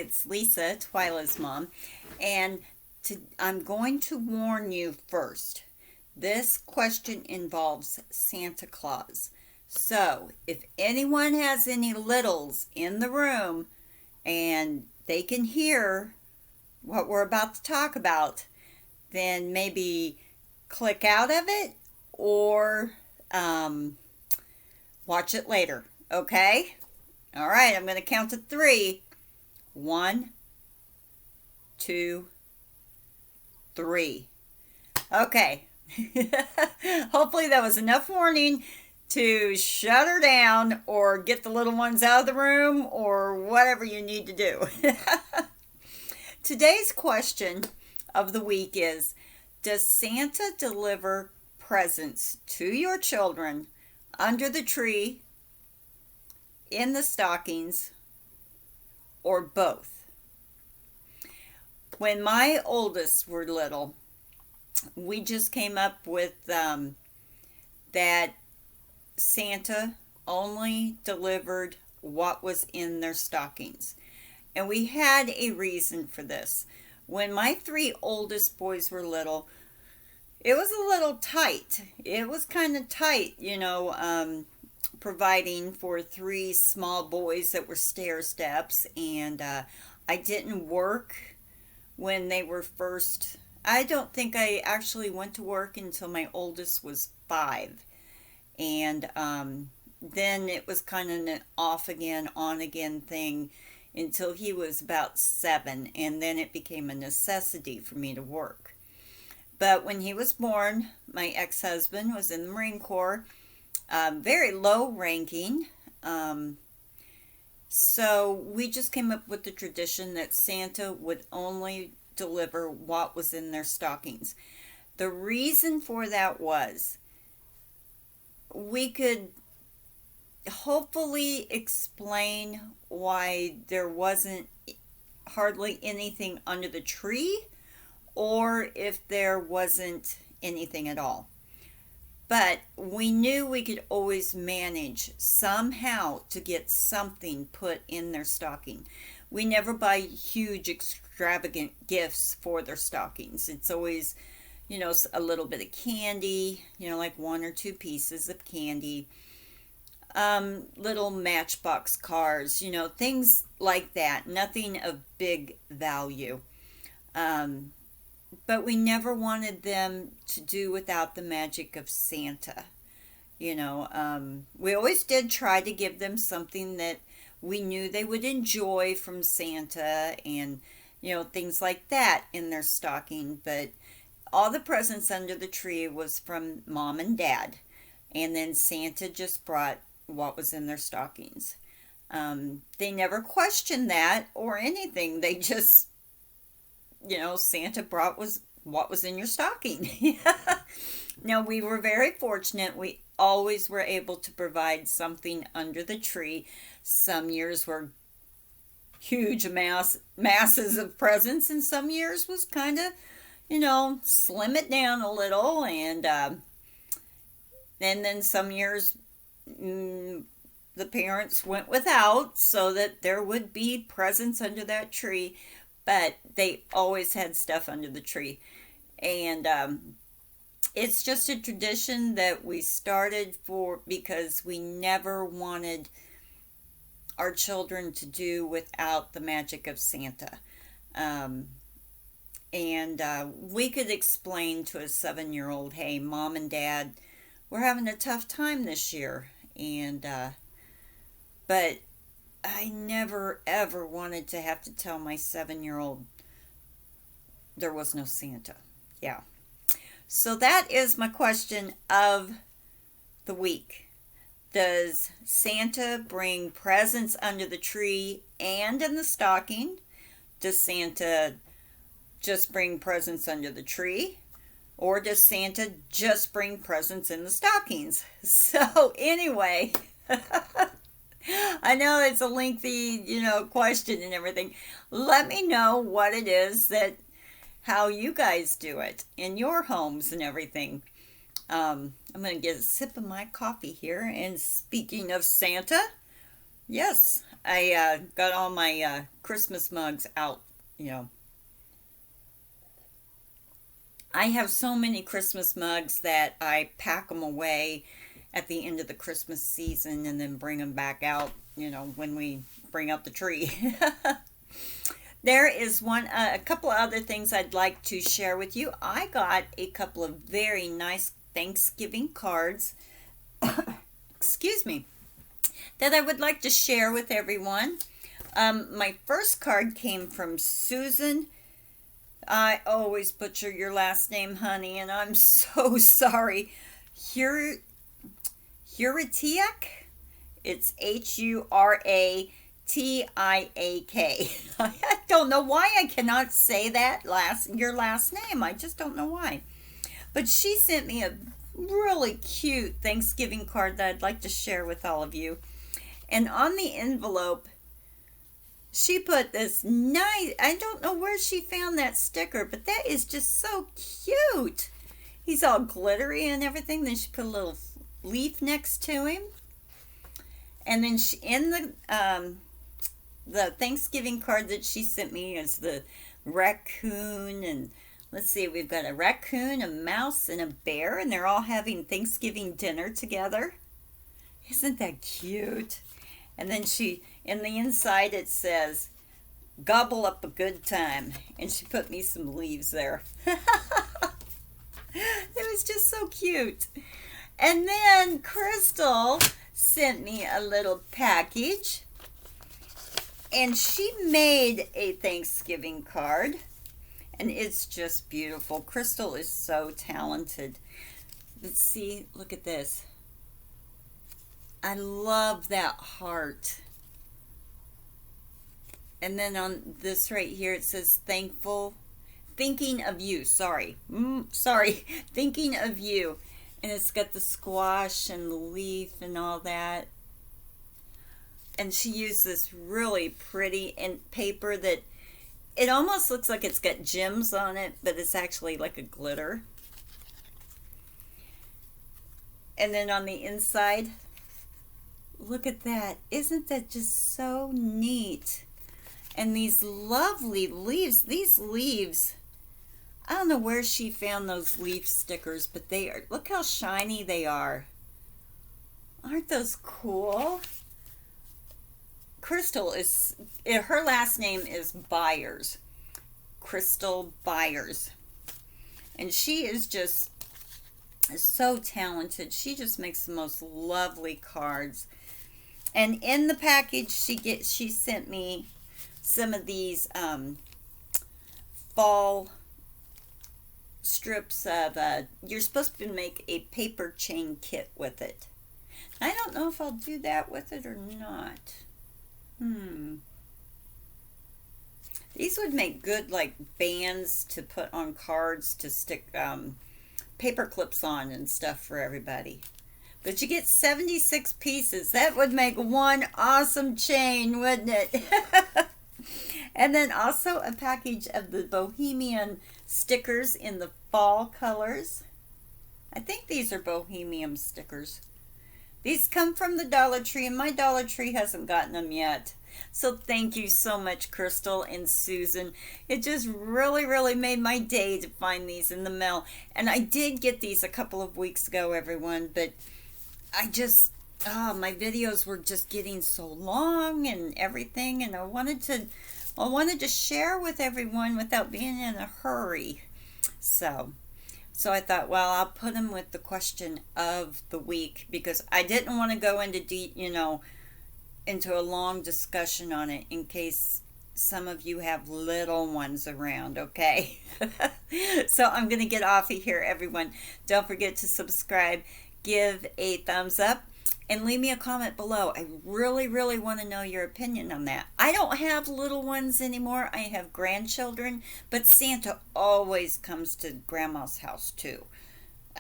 It's Lisa, Twyla's mom, and I'm going to warn you first. This question involves Santa Claus. So, if anyone has any littles in the room and they can hear what we're about to talk about, then maybe click out of it or watch it later. Okay? All right, I'm going to count to three. 1, 2, 3. Okay. Hopefully that was enough warning to shut her down or get the little ones out of the room or whatever you need to do. Today's question of the week is, does Santa deliver presents to your children under the tree, in the stockings, or both? When my oldest were little, we just came up with that Santa only delivered what was in their stockings. And we had a reason for this. When my three oldest boys were little, it was a little tight. It was kind of tight, providing for three small boys that were stair steps, and I didn't work when they were first. I don't think I actually went to work until my oldest was 5, and then it was kind of an off again, on again thing until he was about 7, and then it became a necessity for me to work. But when he was born, my ex-husband was in the Marine Corps, very low ranking. So we just came up with the tradition that Santa would only deliver what was in their stockings. The reason for that was we could hopefully explain why there wasn't hardly anything under the tree, or if there wasn't anything at all. But we knew we could always manage somehow to get something put in their stocking. We never buy huge, extravagant gifts for their stockings. It's always, a little bit of candy, like 1 or 2 pieces of candy, little matchbox cars, things like that. Nothing of big value. But we never wanted them to do without the magic of Santa. We always did try to give them something that we knew they would enjoy from Santa, and, things like that in their stocking. But all the presents under the tree was from Mom and Dad. And then Santa just brought what was in their stockings. They never questioned that or anything. They just, Santa brought what was in your stocking. Now, we were very fortunate. We always were able to provide something under the tree. Some years were huge masses of presents, and some years was kind of, slim it down a little. And then some years the parents went without so that there would be presents under that tree. But they always had stuff under the tree. And it's just a tradition that we started because we never wanted our children to do without the magic of Santa. And we could explain to a 7-year-old, hey, Mom and Dad, we're having a tough time this year. And but I never ever wanted to have to tell my 7-year-old there was no Santa. Yeah. So that is my question of the week. Does Santa bring presents under the tree and in the stocking? Does Santa just bring presents under the tree? Or does Santa just bring presents in the stockings? So anyway, I know it's a lengthy, question and everything. Let me know what it is how you guys do it in your homes and everything. I'm going to get a sip of my coffee here. And speaking of Santa, yes, I got all my Christmas mugs out. You know, I have so many Christmas mugs that I pack them away at the end of the Christmas season and then bring them back out, when we bring out the tree. There is a couple of other things I'd like to share with you. I got a couple of very nice Thanksgiving cards, excuse me, that I would like to share with everyone. My first card came from Susan. I always butcher your last name, honey, and I'm so sorry. Huratiak? It's Huratiak. I don't know why I cannot say that your last name. I just don't know why. But she sent me a really cute Thanksgiving card that I'd like to share with all of you. And on the envelope, she put this nice, I don't know where she found that sticker, but that is just so cute. He's all glittery and everything. Then she put a little leaf next to him. And then in the Thanksgiving card that she sent me is the raccoon, and let's see, we've got a raccoon, a mouse, and a bear, and they're all having Thanksgiving dinner together. Isn't that cute? And then in the inside it says, "Gobble up a good time," and she put me some leaves there. It was just so cute. And then Crystal sent me a little package, and she made a Thanksgiving card, and it's just beautiful. Crystal is so talented. Let's see, look at this. I love that heart. And then on this right here, it says thinking of you. Sorry, thinking of you. And it's got the squash and the leaf and all that. And she used this really pretty paper that it almost looks like it's got gems on it, but it's actually like a glitter. And then on the inside, look at that. Isn't that just so neat? And these lovely leaves. These leaves, I don't know where she found those leaf stickers, but they are, look how shiny they are. Aren't those cool? Crystal her last name is Byers. Crystal Byers. And she is just so talented. She just makes the most lovely cards. And in the package she sent me some of these fall strips of you're supposed to make a paper chain kit with it. I don't know if I'll do that with it or not. These would make good like bands to put on cards to stick paper clips on and stuff for everybody. But you get 76 pieces. That would make one awesome chain, wouldn't it? And then also a package of the Bohemian stickers in the fall colors. I think these are Bohemian stickers. These come from the Dollar Tree, and my Dollar Tree hasn't gotten them yet. So thank you so much, Crystal and Susan. It just really, really made my day to find these in the mail. And I did get these a couple of weeks ago, everyone, but I just, my videos were just getting so long and everything, and I wanted to share with everyone without being in a hurry. So I thought, well, I'll put them with the question of the week because I didn't want to go into a long discussion on it in case some of you have little ones around, okay? So I'm going to get off of here, everyone. Don't forget to subscribe, give a thumbs up, and leave me a comment below. I really, really want to know your opinion on that. I don't have little ones anymore. I have grandchildren, but Santa always comes to Grandma's house too.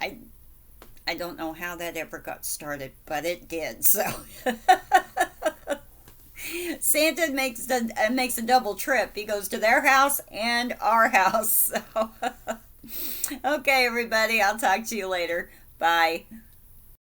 I don't know how that ever got started, but it did. So Santa makes a double trip. He goes to their house and our house. So okay, everybody, I'll talk to you later. Bye.